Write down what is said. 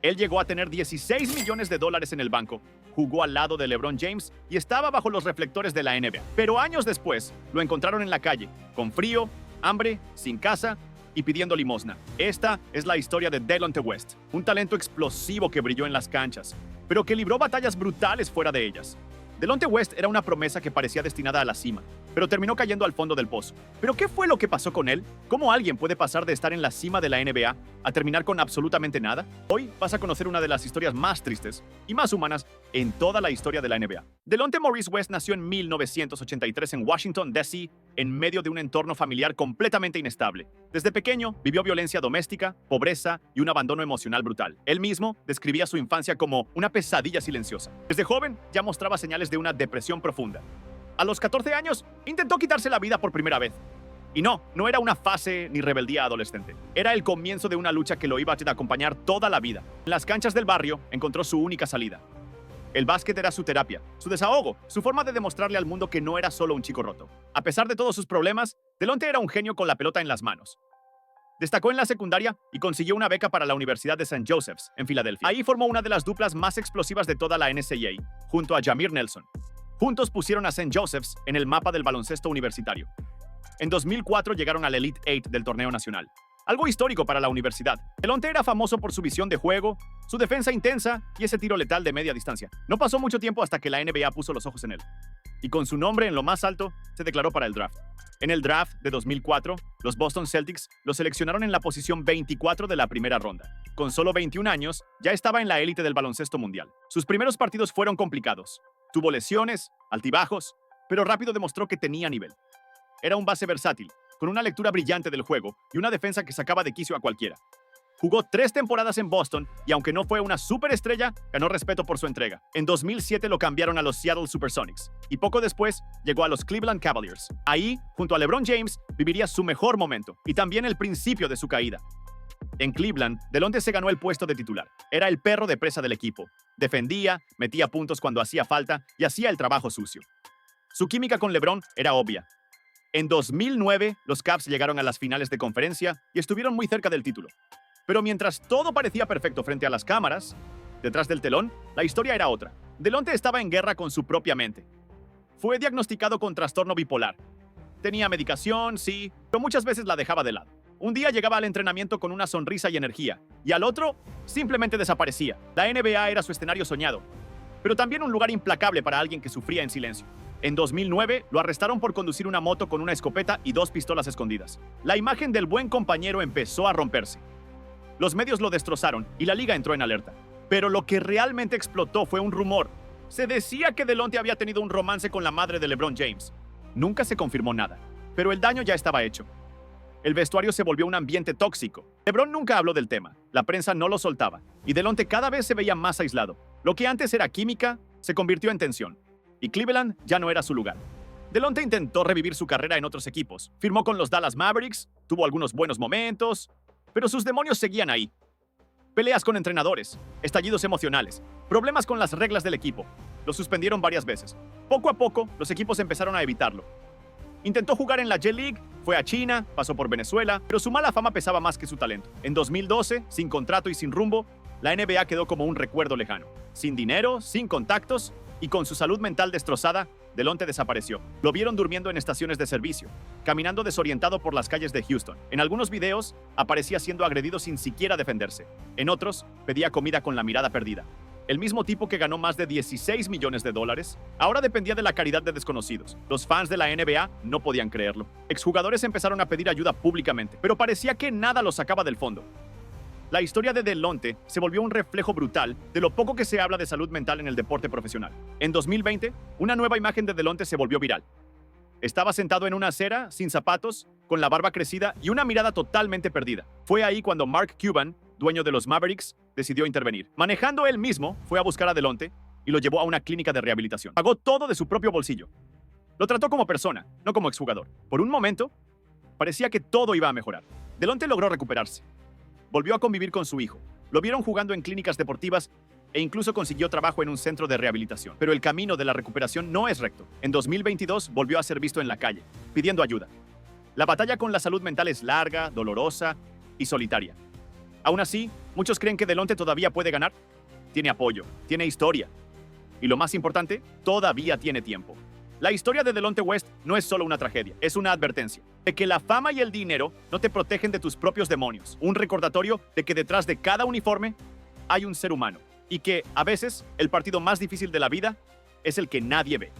Él llegó a tener 16 millones de dólares en el banco, jugó al lado de LeBron James y estaba bajo los reflectores de la NBA. Pero años después, lo encontraron en la calle, con frío, hambre, sin casa y pidiendo limosna. Esta es la historia de Delonte West, un talento explosivo que brilló en las canchas, pero que libró batallas brutales fuera de ellas. Delonte West era una promesa que parecía destinada a la cima, pero terminó cayendo al fondo del pozo. ¿Pero qué fue lo que pasó con él? ¿Cómo alguien puede pasar de estar en la cima de la NBA a terminar con absolutamente nada? Hoy vas a conocer una de las historias más tristes y más humanas en toda la historia de la NBA. Delonte Maurice West nació en 1983 en Washington, D.C., en medio de un entorno familiar completamente inestable. Desde pequeño, vivió violencia doméstica, pobreza y un abandono emocional brutal. Él mismo describía su infancia como una pesadilla silenciosa. Desde joven, ya mostraba señales de una depresión profunda. A los 14 años, intentó quitarse la vida por primera vez. Y no era una fase ni rebeldía adolescente. Era el comienzo de una lucha que lo iba a acompañar toda la vida. En las canchas del barrio, encontró su única salida. El básquet era su terapia, su desahogo, su forma de demostrarle al mundo que no era solo un chico roto. A pesar de todos sus problemas, Delonte era un genio con la pelota en las manos. Destacó en la secundaria y consiguió una beca para la Universidad de St. Joseph's, en Filadelfia. Ahí formó una de las duplas más explosivas de toda la NCAA, junto a Jameer Nelson. Juntos pusieron a St. Joseph's en el mapa del baloncesto universitario. En 2004 llegaron al Elite Eight del torneo nacional. Algo histórico para la universidad. Delonte era famoso por su visión de juego, su defensa intensa y ese tiro letal de media distancia. No pasó mucho tiempo hasta que la NBA puso los ojos en él. Y con su nombre en lo más alto, se declaró para el draft. En el draft de 2004, los Boston Celtics lo seleccionaron en la posición 24 de la primera ronda. Con solo 21 años, ya estaba en la élite del baloncesto mundial. Sus primeros partidos fueron complicados. Tuvo lesiones, altibajos, pero rápido demostró que tenía nivel. Era un base versátil, con una lectura brillante del juego y una defensa que sacaba de quicio a cualquiera. Jugó 3 temporadas en Boston y aunque no fue una superestrella, ganó respeto por su entrega. En 2007 lo cambiaron a los Seattle Supersonics y poco después llegó a los Cleveland Cavaliers. Ahí, junto a LeBron James, viviría su mejor momento y también el principio de su caída. En Cleveland, Delonte se ganó el puesto de titular. Era el perro de presa del equipo. Defendía, metía puntos cuando hacía falta y hacía el trabajo sucio. Su química con LeBron era obvia. En 2009, los Cavs llegaron a las finales de conferencia y estuvieron muy cerca del título. Pero mientras todo parecía perfecto frente a las cámaras, detrás del telón, la historia era otra. Delonte estaba en guerra con su propia mente. Fue diagnosticado con trastorno bipolar. Tenía medicación, sí, pero muchas veces la dejaba de lado. Un día llegaba al entrenamiento con una sonrisa y energía, y al otro, simplemente desaparecía. La NBA era su escenario soñado, pero también un lugar implacable para alguien que sufría en silencio. En 2009, lo arrestaron por conducir una moto con una escopeta y 2 pistolas escondidas. La imagen del buen compañero empezó a romperse. Los medios lo destrozaron y la liga entró en alerta. Pero lo que realmente explotó fue un rumor. Se decía que Delonte había tenido un romance con la madre de LeBron James. Nunca se confirmó nada, pero el daño ya estaba hecho. El vestuario se volvió un ambiente tóxico. LeBron nunca habló del tema, la prensa no lo soltaba, y Delonte cada vez se veía más aislado. Lo que antes era química, se convirtió en tensión. Y Cleveland ya no era su lugar. Delonte intentó revivir su carrera en otros equipos. Firmó con los Dallas Mavericks, tuvo algunos buenos momentos, pero sus demonios seguían ahí. Peleas con entrenadores, estallidos emocionales, problemas con las reglas del equipo. Lo suspendieron varias veces. Poco a poco, los equipos empezaron a evitarlo. Intentó jugar en la G-League, fue a China, pasó por Venezuela, pero su mala fama pesaba más que su talento. En 2012, sin contrato y sin rumbo, la NBA quedó como un recuerdo lejano. Sin dinero, sin contactos y con su salud mental destrozada, Delonte desapareció. Lo vieron durmiendo en estaciones de servicio, caminando desorientado por las calles de Houston. En algunos videos, aparecía siendo agredido sin siquiera defenderse. En otros, pedía comida con la mirada perdida. El mismo tipo que ganó más de 16 millones de dólares, ahora dependía de la caridad de desconocidos. Los fans de la NBA no podían creerlo. Exjugadores empezaron a pedir ayuda públicamente, pero parecía que nada los sacaba del fondo. La historia de Delonte se volvió un reflejo brutal de lo poco que se habla de salud mental en el deporte profesional. En 2020, una nueva imagen de Delonte se volvió viral. Estaba sentado en una acera, sin zapatos, con la barba crecida y una mirada totalmente perdida. Fue ahí cuando Mark Cuban, dueño de los Mavericks, decidió intervenir. Manejando él mismo, fue a buscar a Delonte y lo llevó a una clínica de rehabilitación. Pagó todo de su propio bolsillo. Lo trató como persona, no como exjugador. Por un momento, parecía que todo iba a mejorar. Delonte logró recuperarse. Volvió a convivir con su hijo. Lo vieron jugando en clínicas deportivas e incluso consiguió trabajo en un centro de rehabilitación. Pero el camino de la recuperación no es recto. En 2022 volvió a ser visto en la calle, pidiendo ayuda. La batalla con la salud mental es larga, dolorosa y solitaria. Aún así, muchos creen que Delonte todavía puede ganar. Tiene apoyo, tiene historia. Y lo más importante, todavía tiene tiempo. La historia de Delonte West no es solo una tragedia, es una advertencia de que la fama y el dinero no te protegen de tus propios demonios. Un recordatorio de que detrás de cada uniforme hay un ser humano y que, a veces, el partido más difícil de la vida es el que nadie ve.